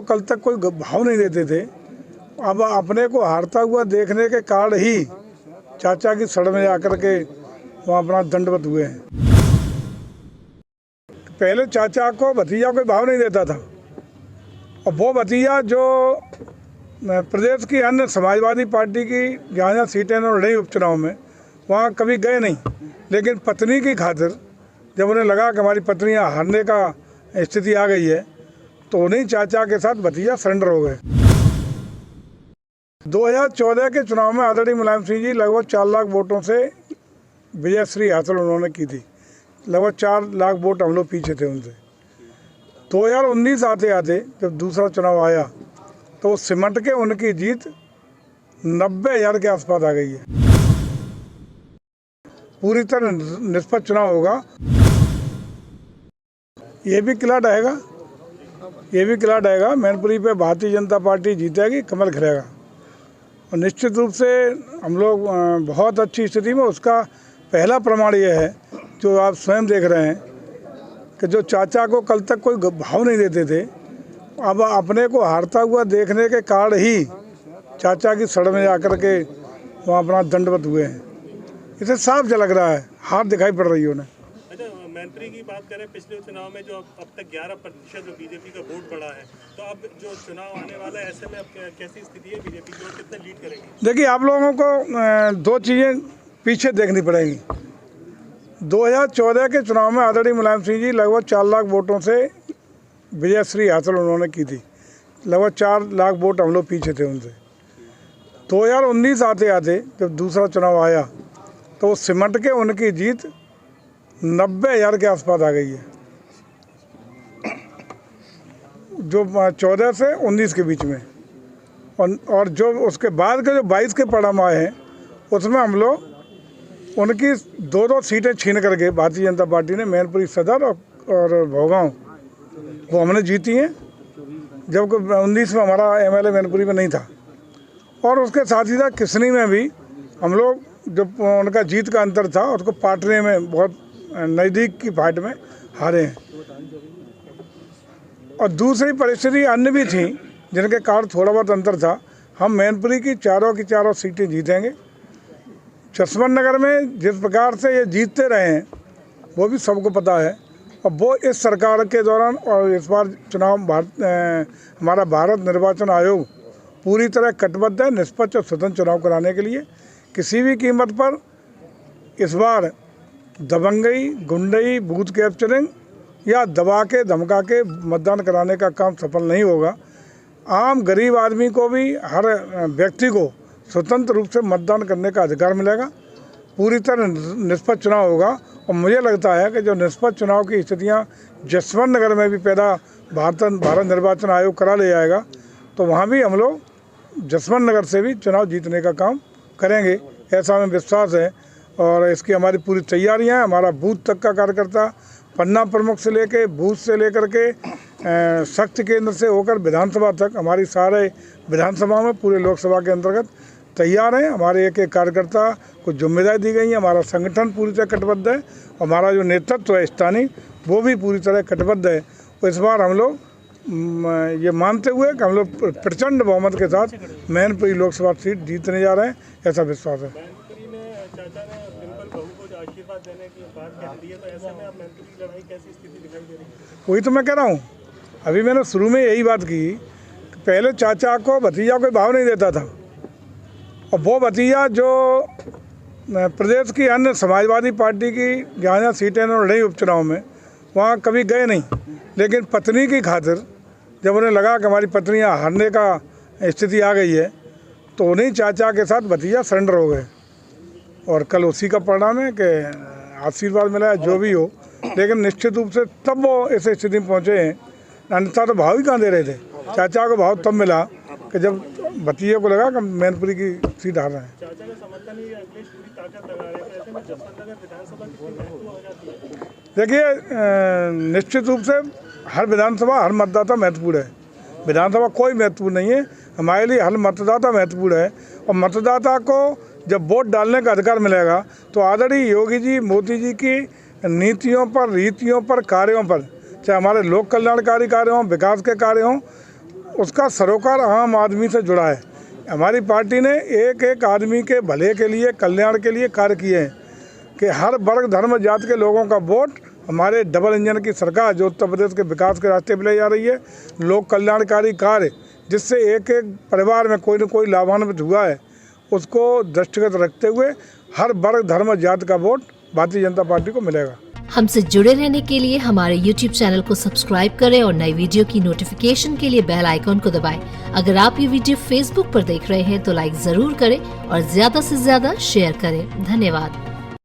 कल तक कोई भाव नहीं देते थे। अब अपने को हारता हुआ देखने के कारण ही चाचा की सड़ में आकर के वहाँ अपना दंडवत हुए हैं। पहले चाचा को भतीजा कोई भाव नहीं देता था और वो भतीजा जो प्रदेश की अन्य समाजवादी पार्टी की जहाँ सीटें लड़ी उपचुनाव में वहाँ कभी गए नहीं, लेकिन पत्नी की खातिर जब उन्हें लगा कि हमारी पत्नियाँ हारने का स्थिति आ गई है तो उन्हीं चाचा के साथ भतीजा सरेंडर हो गए। 2014 के चुनाव में आदरणीय मुलायम सिंह जी लगभग 4 लाख वोटों से विजयश्री हासिल उन्होंने की थी। लगभग 4 लाख वोट हम लोग पीछे थे उनसे। 2019 आते आते जब दूसरा चुनाव आया तो सिमट के उनकी जीत 90,000 के आसपास आ गई है। पूरी तरह निष्पक्ष चुनाव होगा। ये भी किला रहेगा मैनपुरी पे भारतीय जनता पार्टी जीतेगी, कमल खिलेगा और निश्चित रूप से हम लोग बहुत अच्छी स्थिति में। उसका पहला प्रमाण ये है जो आप स्वयं देख रहे हैं कि जो चाचा को कल तक कोई भाव नहीं देते थे, अब अपने को हारता हुआ देखने के कारण ही चाचा की सड़ में आकर के वहाँ अपना दंडवत हुए हैं। इसे साफ झलक रहा है, हार दिखाई पड़ रही है उन्हें। मैनपुरी की बात करें, पिछले चुनाव में जो अब तक 11% जो बीजेपी का वोट बढ़ा है, तो अब जो चुनाव आने वाला है ऐसे में अब कैसी स्थिति है बीजेपी की और कितना लीड करेगी? देखिए, आप लोगों को 2 चीज़ें पीछे देखनी पड़ेंगी। 2014 के चुनाव में आदरणीय मुलायम सिंह जी लगभग 4 लाख वोटों से विजयश्री हासिल उन्होंने की थी। लगभग 4 लाख वोट हम लोग पीछे थे उनसे। 2019 आते आते जब दूसरा चुनाव आया तो सिमट के उनकी जीत 90,000 के आसपास आ गई है, जो 14 से 19 के बीच में। और जो उसके बाद के जो 22 के परिणाम आए हैं उसमें हम लोग उनकी 2-2 सीटें छीन करके भारतीय जनता पार्टी ने मैनपुरी सदर और भोगांव वो हमने जीती हैं, जबकि 19 में हमारा MLA मैनपुरी में नहीं था। और उसके साथ ही साथ किसनी में भी हम लोग जो उनका जीत का अंतर था उसको पाटने में बहुत नज़दीक की फाइट में हारे हैं। और दूसरी परिस्थिति अन्य भी थी जिनके कारण थोड़ा बहुत अंतर था। हम मैनपुरी की चारों सीटें जीतेंगे। जसवंत नगर में जिस प्रकार से ये जीतते रहे हैं वो भी सबको पता है और वो इस सरकार के दौरान और इस बार चुनाव हमारा भारत निर्वाचन आयोग पूरी तरह कटिबद्ध है निष्पक्ष और स्वतंत्र चुनाव कराने के लिए। किसी भी कीमत पर इस बार दबंगई, गुंडई, बूथ कैप्चरिंग या दबा के धमका के मतदान कराने का काम सफल नहीं होगा। आम गरीब आदमी को भी, हर व्यक्ति को स्वतंत्र रूप से मतदान करने का अधिकार मिलेगा। पूरी तरह निष्पक्ष चुनाव होगा और मुझे लगता है कि जो निष्पक्ष चुनाव की स्थितियाँ जसवंत नगर में भी पैदा भारत निर्वाचन आयोग करा ले जाएगा, तो वहाँ भी हम लोग जसवंत नगर से भी चुनाव जीतने का काम करेंगे, ऐसा हमें विश्वास है। और इसकी हमारी पूरी तैयारियां हैं। हमारा बूथ तक का कार्यकर्ता पन्ना प्रमुख से लेके बूथ से लेकर के शक्ति केंद्र से होकर विधानसभा तक हमारी सारे विधानसभा में पूरे लोकसभा के अंतर्गत तैयार हैं। हमारे एक कार्यकर्ता को जिम्मेदारी दी गई है। हमारा संगठन पूरी तरह कटिबद्ध है। हमारा जो नेतृत्व है स्थानीय वो भी पूरी तरह कटिबद्ध है। तो इस बार हम लोग ये मानते हुए कि हम लोग प्रचंड बहुमत के साथ मैनपुरी लोकसभा सीट जीतने जा रहे हैं, ऐसा विश्वास है। वही तो मैं कह रहा हूँ, अभी मैंने शुरू में यही बात की कि पहले चाचा को भतीजा कोई भाव नहीं देता था और वो भतीजा जो प्रदेश की अन्य समाजवादी पार्टी की जहाँ सीटें लड़ी उपचुनाव में वहाँ कभी गए नहीं, लेकिन पत्नी की खातिर जब उन्हें लगा कि हमारी पत्नियाँ हारने का स्थिति आ गई है तो उन्हीं चाचा के साथ भतीजा सरेंडर हो गए। और कल उसी का परिणाम है कि आशीर्वाद मिला है जो भी हो, लेकिन निश्चित रूप से तब वो इस स्थिति में पहुँचे हैं। अन्यथा तो भाव ही कहाँ दे रहे थे। चाचा को भाव तब मिला कि जब भतीजे को लगा कि मैनपुरी की सीट हार रहे हैं। देखिए, निश्चित रूप से हर विधानसभा, हर मतदाता महत्वपूर्ण है। विधानसभा कोई महत्वपूर्ण नहीं है, हमारे लिए हर मतदाता महत्वपूर्ण है। और मतदाता को जब वोट डालने का अधिकार मिलेगा तो आदरणीय योगी जी, मोदी जी की नीतियों पर, रीतियों पर, कार्यों पर, चाहे हमारे लोक कल्याणकारी कार्य हों, विकास के कार्य हों, उसका सरोकार आम आदमी से जुड़ा है। हमारी पार्टी ने एक एक आदमी के भले के लिए, कल्याण के लिए कार्य किए हैं कि हर वर्ग धर्म जात के लोगों का वोट हमारे डबल इंजन की सरकार जो उत्तर प्रदेश के विकास के रास्ते पर ले जा रही है, लोक कल्याणकारी कार्य जिससे एक एक परिवार में कोई न कोई लाभान्वित हुआ है, उसको दृष्टिगत रखते हुए हर वर्ग धर्म जात का वोट भारतीय जनता पार्टी को मिलेगा। हमसे जुड़े रहने के लिए हमारे YouTube चैनल को सब्सक्राइब करें और नई वीडियो की नोटिफिकेशन के लिए बेल आइकॉन को दबाएं। अगर आप ये वीडियो Facebook पर देख रहे हैं तो लाइक जरूर करें और ज्यादा से ज्यादा शेयर करें। धन्यवाद।